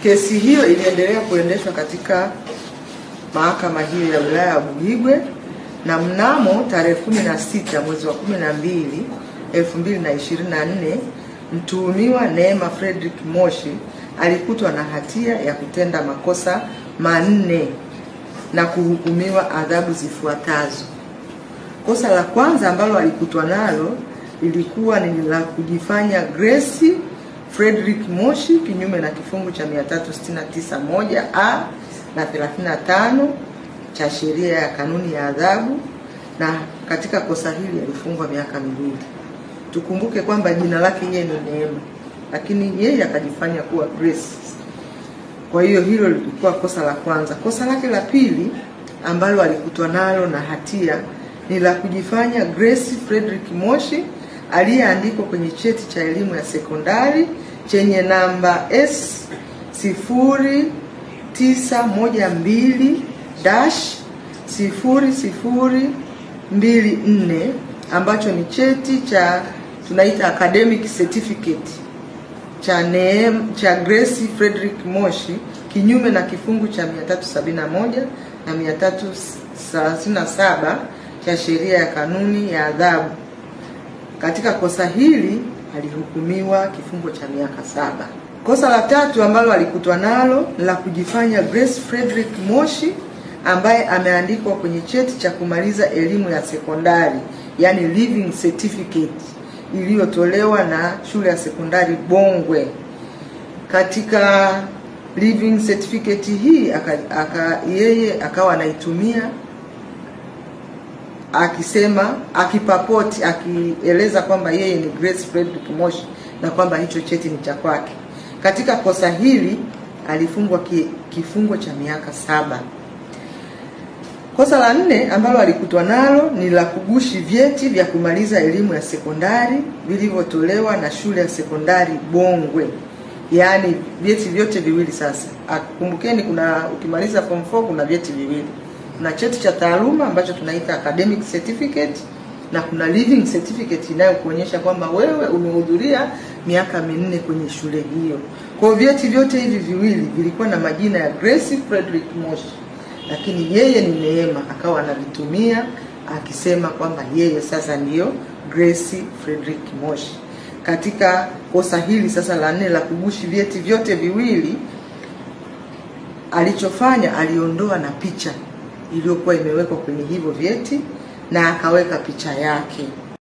Kesi hiyo iliendelea kuendeshwa katika mahakama hiyo ya wilaya ya Buhigwe, na mnamo tarehe 16 mwezi wa 12 2024 mtuhumiwa Neema Fredrick Moshi alikutwa na hatia ya kutenda makosa manne na kuhukumiwa adhabu zifuatazo. Kosa la kwanza ambalo alikutwa nalo lilikuwa ni la kujifanya Grace Fredrick Moshi kinyume na kifungu cha 369(1)(a) na 35 cha sheria ya kanuni ya adhabu, na katika kosa hili alifungwa miaka 2. Tukumbuke kwamba jina lake yeye ni Neema, lakini yeye akajifanya kuwa Grace. Kwa hiyo hilo lilikuwa kosa la kwanza. Kosa lake la pili ambalo alikutwa nalo na hatia ni la kujifanya Grace Fredrick Moshi aliyeandikwa kwenye cheti cha elimu ya sekondari chenye namba S0912-0024 ambacho ni cheti cha tunaita academic certificate cha Grace Fredrick Moshi kinyume na kifungu cha 371 na 337 cha sheria ya kanuni ya adhabu. Katika kosa hili alihukumiwa kifungo cha miaka 7. Kosa la tatu ambalo alikutwa nalo la kujifanya Grace Fredrick Moshi ambaye ameandikwa kwenye cheti cha kumaliza elimu ya sekondari, yani living certificate, iliyotolewa na shule ya sekondari Bongwe. Katika living certificate hii yeye akawa anaitumia akisema, akipapoti, akieleza kwamba yeye ni Grace Fredrick Moshi na kwamba hicho cheti ni cha kwake. Katika kosa hili alifungwa kifungo cha miaka 7. Kosa la 4 ambalo alikutwa nalo ni la kugushi vyeti vya kumaliza elimu ya sekondari vilivyotolewa na shule ya sekondari Bongwe. Yaani vyeti vyote viwili sasa. Kumbukeni ukimaliza form 4 kuna vyeti viwili. Kuna cheti cha taaluma ambacho tunaita academic certificate na kuna living certificate inayokuonyesha kwamba wewe umehudhuria miaka 4 kwenye shule hiyo. Kwa vyeti vyote hivi viwili vilikuwa na majina ya Grace Fredrick Moshi, lakini yeye ni Neema akawa anavitumia akisema kwamba yeye sasa ndiyo Grace Fredrick Moshi. Katika kosa hili sasa la 4 la kugushi vyeti vyote viwili, alichofanya aliondoa na picha iliyokuwa imewekwa kwenye hivyo vyeti na akaweka picha yake.